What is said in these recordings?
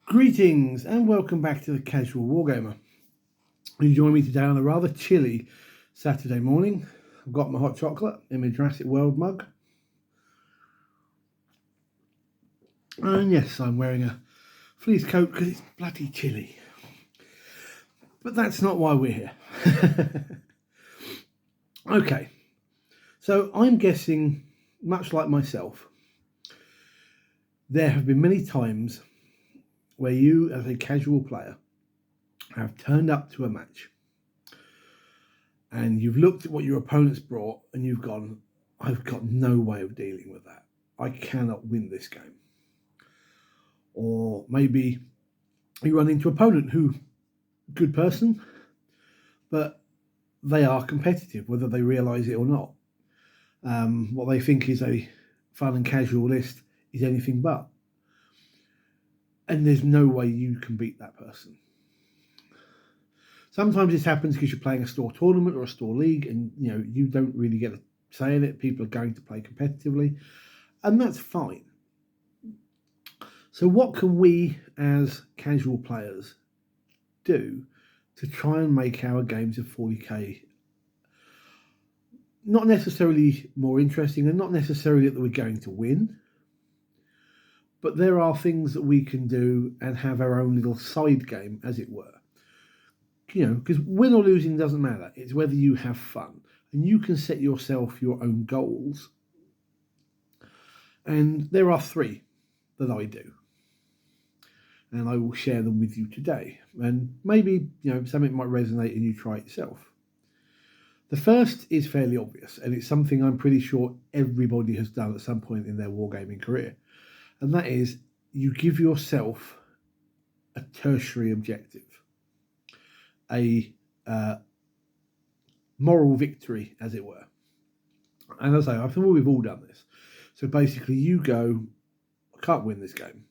Greetings and welcome back to the Casual Wargamer. You join me today on a rather chilly Saturday morning. I've got my hot chocolate in my Jurassic World mug. And yes, I'm wearing a fleece coat because it's bloody chilly. But that's not why we're here. Okay, so I'm guessing, much like myself, there have been many times where you, as a casual player, have turned up to a match and you've looked at what your opponent's brought and you've gone, I've got no way of dealing with that. I cannot win this game. Or maybe you run into an opponent who, good person, but they are competitive, whether they realise it or not. What they think is a fun and casual list is anything but. And there's no way you can beat that person. Sometimes this happens because you're playing a store tournament or a store league and you don't really get a say in it. People are going to play competitively, and that's fine. So what can we as casual players do to try and make our games of 40k not necessarily more interesting and not necessarily that we're going to win, but there are things that we can do and have our own little side game, as it were. Because win or losing doesn't matter. It's whether you have fun. And you can set yourself your own goals. And there are 3 that I do. And I will share them with you today. And maybe, something might resonate and you try it yourself. The first is fairly obvious, and it's something I'm pretty sure everybody has done at some point in their wargaming career. And that is, you give yourself a tertiary objective. A moral victory, as it were. And as I say, I think we've all done this. So basically you go, I can't win this game,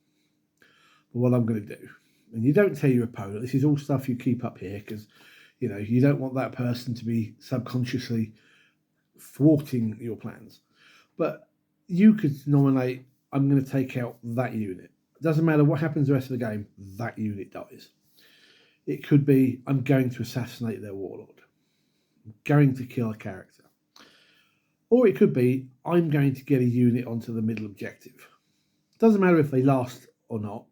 but what I'm going to do, and you don't tell your opponent, this is all stuff you keep up here because you don't want that person to be subconsciously thwarting your plans. But you could nominate, I'm going to take out that unit. It doesn't matter what happens the rest of the game, that unit dies. It could be, I'm going to assassinate their warlord. I'm going to kill a character. Or it could be, I'm going to get a unit onto the middle objective. It doesn't matter if they last or not.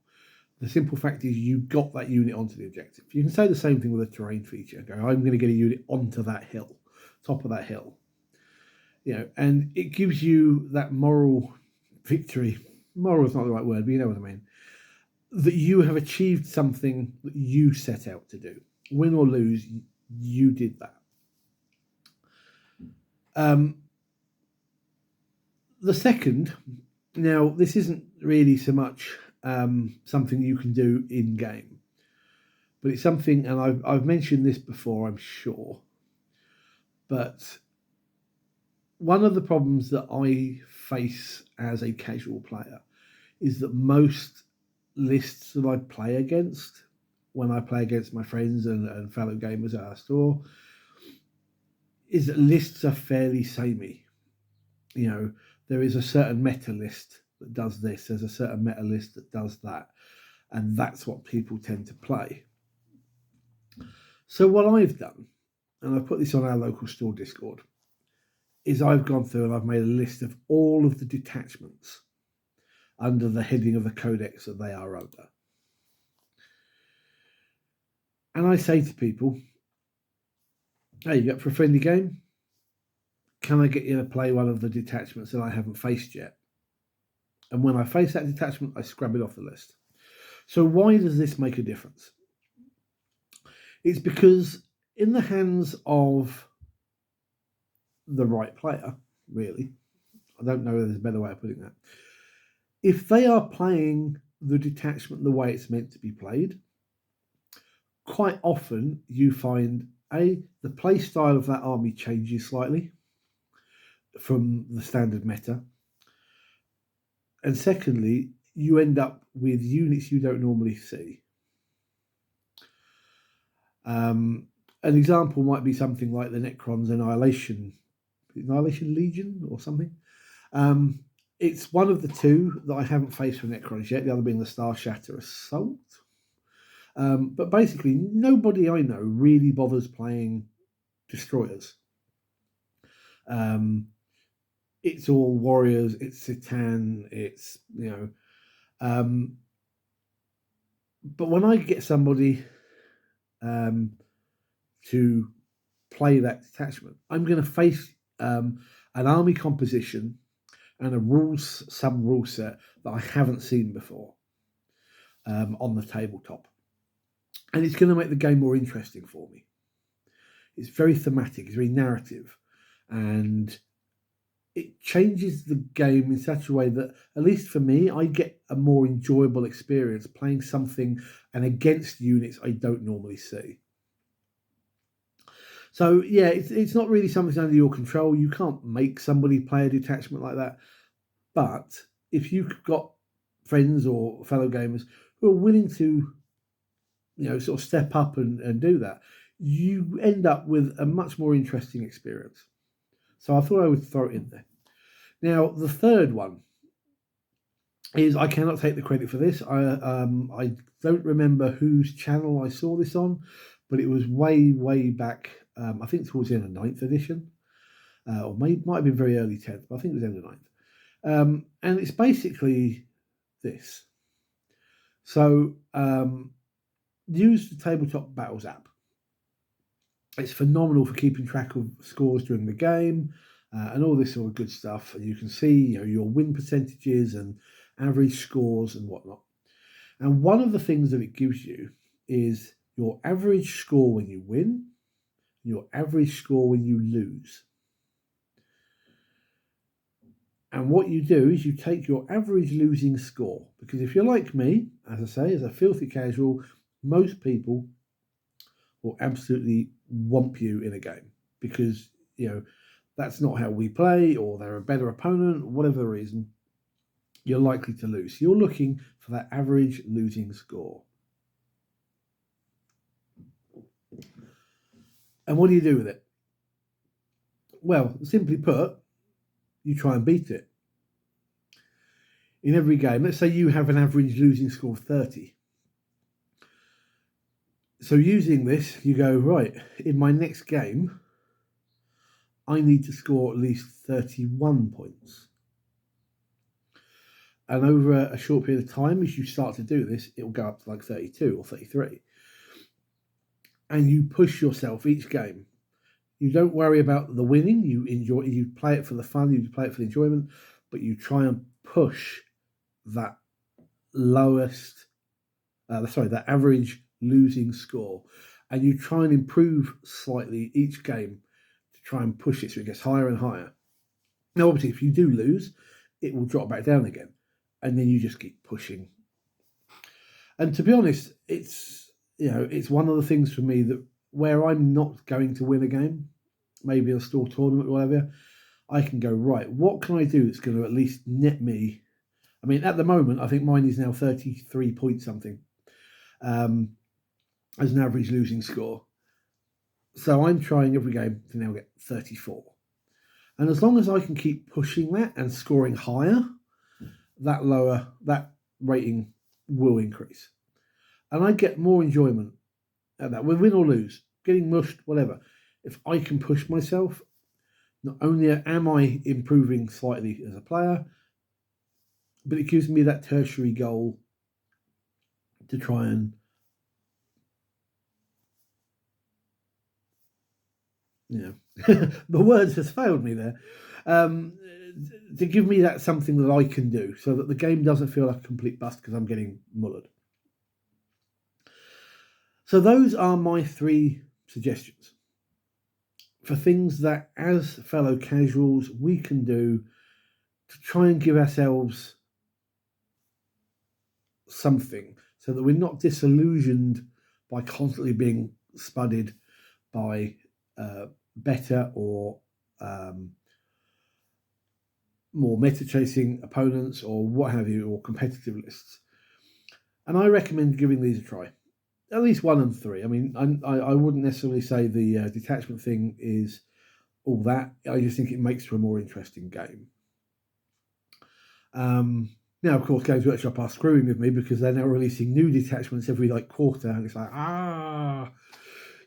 The simple fact is you got that unit onto the objective. You can say the same thing with a terrain feature. Go, I'm going to get a unit onto that hill, top of that hill. And it gives you that moral victory. Moral is not the right word, but you know what I mean. That you have achieved something that you set out to do. Win or lose, you did that. The second, now this isn't really so much something you can do in game, but it's something, and I've mentioned this before, I'm sure, but one of the problems that I face as a casual player is that most lists that I play against, when I play against my friends and fellow gamers at our store, is that lists are fairly samey. There is a certain meta list that does this, there's a certain meta list that does that, and that's what people tend to play. So what I've done, and I've put this on our local store Discord, is I've gone through and I've made a list of all of the detachments under the heading of the codex that they are under. And I say to people, hey, you up for a friendly game? Can I get you to play one of the detachments that I haven't faced yet? And when I face that detachment, I scrub it off the list. So why does this make a difference? It's because in the hands of the right player, really, I don't know if there's a better way of putting that, if they are playing the detachment the way it's meant to be played, quite often you find, the play style of that army changes slightly from the standard meta. And secondly, you end up with units you don't normally see. An example might be something like the Necron's Annihilation Legion or something. It's one of the two that I haven't faced for Necrons yet, the other being the Star Shatter Assault. But basically, nobody I know really bothers playing destroyers. It's all warriors, it's Citan, it's, but when I get somebody to play that detachment, I'm going to face an army composition and a sub-rule set that I haven't seen before on the tabletop. And it's going to make the game more interesting for me. It's very thematic, it's very narrative, and it changes the game in such a way that, at least for me, I get a more enjoyable experience playing something and against units I don't normally see. So, yeah, it's not really something under your control. You can't make somebody play a detachment like that. But if you've got friends or fellow gamers who are willing to, sort of step up and do that, you end up with a much more interesting experience. So I thought I would throw it in there. Now, the third one is, I cannot take the credit for this. I don't remember whose channel I saw this on, but it was way back, I think towards the end of 9th edition, or might have been very early 10th, but I think it was end of 9th. And it's basically this. So, use the Tabletop Battles app. It's phenomenal for keeping track of scores during the game and all this sort of good stuff. And you can see your win percentages and average scores and whatnot. And one of the things that it gives you is your average score when you win, your average score when you lose. And what you do is you take your average losing score, because if you're like me, as I say, as a filthy casual, most people will absolutely whomp you in a game because, that's not how we play, or they're a better opponent, whatever the reason, you're likely to lose. You're looking for that average losing score. And what do you do with it? Well, simply put, you try and beat it. In every game, let's say you have an average losing score of 30. So using this, you go, right, in my next game, I need to score at least 31 points. And over a short period of time, as you start to do this, it will go up to like 32 or 33. And you push yourself each game. You don't worry about the winning. You enjoy. You play it for the fun. You play it for the enjoyment. But you try and push that that average losing score. And you try and improve slightly each game to try and push it so it gets higher and higher. Now, obviously, if you do lose, it will drop back down again. And then you just keep pushing. And to be honest, it's one of the things for me that where I'm not going to win a game, maybe a store tournament or whatever, I can go, right, what can I do that's going to at least net me? I mean, at the moment, I think mine is now 33 point something as an average losing score. So I'm trying every game to now get 34. And as long as I can keep pushing that and scoring higher, that rating will increase. And I get more enjoyment at that. Win or lose, getting mushed, whatever. If I can push myself, not only am I improving slightly as a player, but it gives me that tertiary goal to try and, the words has failed me there, to give me that something that I can do so that the game doesn't feel like a complete bust because I'm getting mullered. So those are my 3 suggestions for things that, as fellow casuals, we can do to try and give ourselves something so that we're not disillusioned by constantly being spudded by better or more meta-chasing opponents or what have you, or competitive lists. And I recommend giving these a try. At least 1 and 3. I mean, I wouldn't necessarily say the detachment thing is all that. I just think it makes for a more interesting game. Now, of course, Games Workshop are screwing with me because they're now releasing new detachments every like quarter, and it's like,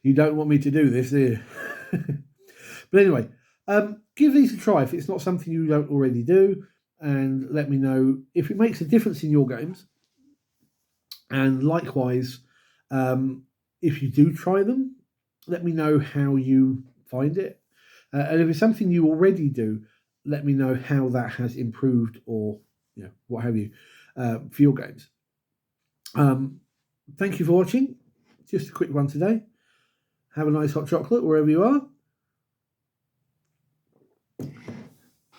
you don't want me to do this, do you? But anyway, give these a try if it's not something you don't already do, and let me know if it makes a difference in your games. And likewise, if you do try them, let me know how you find it. And if it's something you already do, let me know how that has improved or what have you for your games. Thank you for watching. Just a quick one today. Have a nice hot chocolate wherever you are.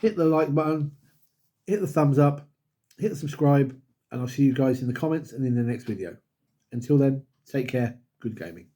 Hit the like button, hit the thumbs up, hit the subscribe, and I'll see you guys in the comments and in the next video. Until then, take care. Good gaming.